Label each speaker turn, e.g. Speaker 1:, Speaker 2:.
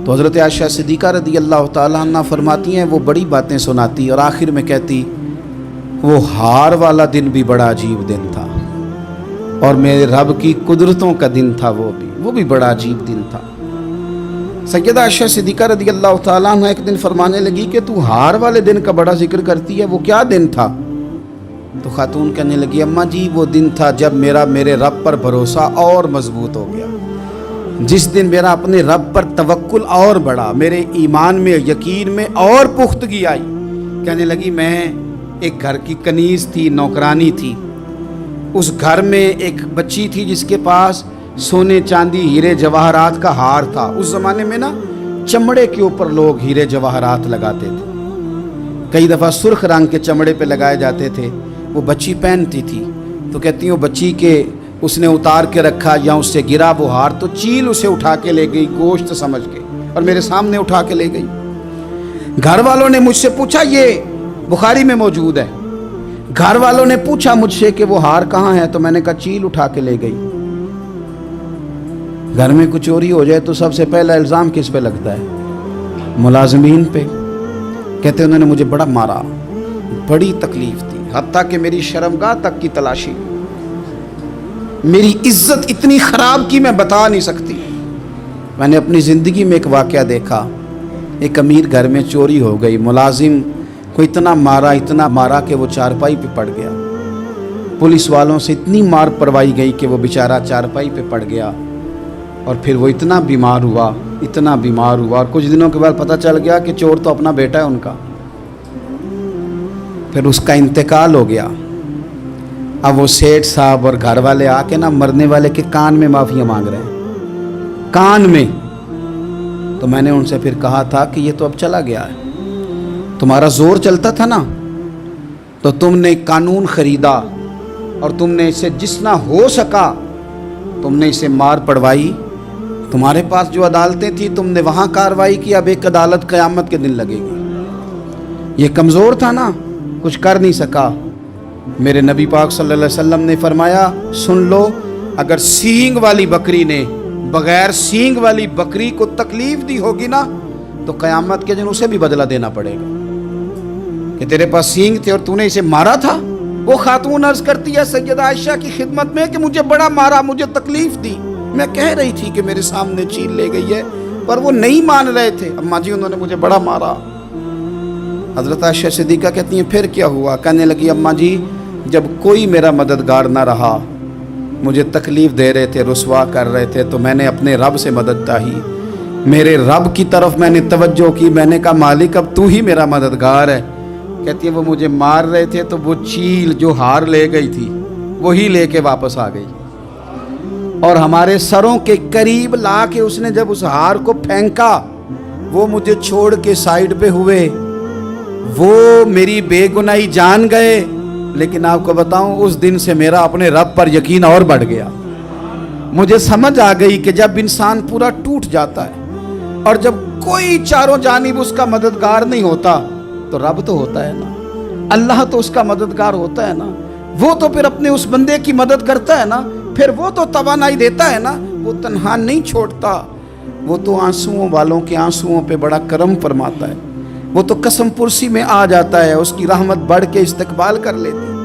Speaker 1: تو حضرت عائشہ صدیقہ رضی اللہ تعالیٰ عنہ فرماتی ہیں وہ بڑی باتیں سناتی اور آخر میں کہتی وہ ہار والا دن بھی بڑا عجیب دن تھا، اور میرے رب کی قدرتوں کا دن تھا، وہ بھی بڑا عجیب دن تھا۔ سیدہ عائشہ صدیقہ رضی اللہ تعالیٰ عنہ ایک دن فرمانے لگی کہ تو ہار والے دن کا بڑا ذکر کرتی ہے، وہ کیا دن تھا؟ تو خاتون کہنے لگی اماں جی وہ دن تھا جب میرے رب پر بھروسہ اور مضبوط ہو گیا، جس دن میرا اپنے رب پر توکل اور بڑھا، میرے ایمان میں یقین میں اور پختگی آئی۔ کہنے لگی میں ایک گھر کی کنیز تھی، نوکرانی تھی، اس گھر میں ایک بچی تھی جس کے پاس سونے چاندی ہیرے جواہرات کا ہار تھا۔ اس زمانے میں نا چمڑے کے اوپر لوگ ہیرے جواہرات لگاتے تھے، کئی دفعہ سرخ رنگ کے چمڑے پہ لگائے جاتے تھے، وہ بچی پہنتی تھی۔ تو کہتی ہوں بچی کے اس نے اتار کے رکھا یا اس سے گرا وہ ہار تو چیل اسے اٹھا کے لے گئی گوشت سمجھ کے، اور میرے سامنے اٹھا کے لے گئی۔ گھر والوں نے مجھ سے پوچھا، یہ بخاری میں موجود ہے، گھر والوں نے پوچھا مجھ سے کہ وہ ہار کہاں ہے، تو میں نے کہا چیل اٹھا کے لے گئی۔ گھر میں کچھ چوری ہو جائے تو سب سے پہلا الزام کس پہ لگتا ہے؟ ملازمین پہ۔ کہتے انہوں نے مجھے بڑا مارا، بڑی تکلیف تھی، حتیٰ کہ میری شرمگاہ تک کی تلاشی، میری عزت اتنی خراب کی میں بتا نہیں سکتی۔ میں نے اپنی زندگی میں ایک واقعہ دیکھا، ایک امیر گھر میں چوری ہو گئی، ملازم کو اتنا مارا کہ وہ چارپائی پہ پڑ گیا، پولیس والوں سے اتنی مار پروائی گئی کہ وہ بیچارہ چارپائی پہ پڑ گیا، اور پھر وہ اتنا بیمار ہوا اور کچھ دنوں کے بعد پتہ چل گیا کہ چور تو اپنا بیٹا ہے ان کا، پھر اس کا انتقال ہو گیا۔ اب وہ سیٹھ صاحب اور گھر والے آ کے نا مرنے والے کے کان میں معافیاں مانگ رہے ہیں، کان میں۔ تو میں نے ان سے پھر کہا تھا کہ یہ تو اب چلا گیا ہے، تمہارا زور چلتا تھا نا تو تم نے قانون خریدا اور تم نے اسے جتنا ہو سکا تم نے اسے مار پڑوائی، تمہارے پاس جو عدالتیں تھیں تم نے وہاں کارروائی کی، اب ایک عدالت قیامت کے دن لگے گی۔ یہ کمزور تھا نا، کچھ کر نہیں سکا۔ میرے نبی پاک صلی اللہ علیہ وسلم نے فرمایا سن لو، اگر سینگ والی بکری نے بغیر سینگ والی بکری کو تکلیف دی ہوگی نا تو قیامت کے دن اسے بھی بدلہ دینا پڑے گا کہ تیرے پاس سینگ تھے اور تو نے اسے مارا تھا۔ وہ خاتون عرض کرتی ہے سیدہ عائشہ کی خدمت میں کہ مجھے بڑا مارا، مجھے تکلیف دی، میں کہہ رہی تھی کہ میرے سامنے چیل لے گئی ہے پر وہ نہیں مان رہے تھے، اماں جی انہوں نے مجھے بڑا مارا۔ حضرت عائشہ صدیقہ کہتی ہیں پھر کیا ہوا؟ کہنے لگی اماں جی جب کوئی میرا مددگار نہ رہا، مجھے تکلیف دے رہے تھے، رسوا کر رہے تھے، تو میں نے اپنے رب سے مدد چاہی، میرے رب کی طرف میں نے توجہ کی، میں نے کہا مالک اب تو ہی میرا مددگار ہے۔ کہتی ہے وہ مجھے مار رہے تھے تو وہ چیل جو ہار لے گئی تھی وہی لے کے واپس آ گئی، اور ہمارے سروں کے قریب لا کے اس نے جب اس ہار کو پھینکا وہ مجھے چھوڑ کے سائیڈ پہ ہوئے، وہ میری بے گناہی جان گئے، لیکن آپ کو بتاؤں اس دن سے میرا اپنے رب پر یقین اور بڑھ گیا۔ مجھے سمجھ آ گئی کہ جب انسان پورا ٹوٹ جاتا ہے اور جب کوئی چاروں جانب اس کا مددگار نہیں ہوتا تو رب تو ہوتا ہے نا، اللہ تو اس کا مددگار ہوتا ہے نا، وہ تو پھر اپنے اس بندے کی مدد کرتا ہے نا، پھر وہ تو توانائی دیتا ہے نا، وہ تنہا نہیں چھوڑتا، وہ تو آنسوؤں والوں کے آنسوؤں پہ بڑا کرم فرماتا ہے، وہ تو قسم پرسی میں آ جاتا ہے، اس کی رحمت بڑھ کے استقبال کر لیتی ہے۔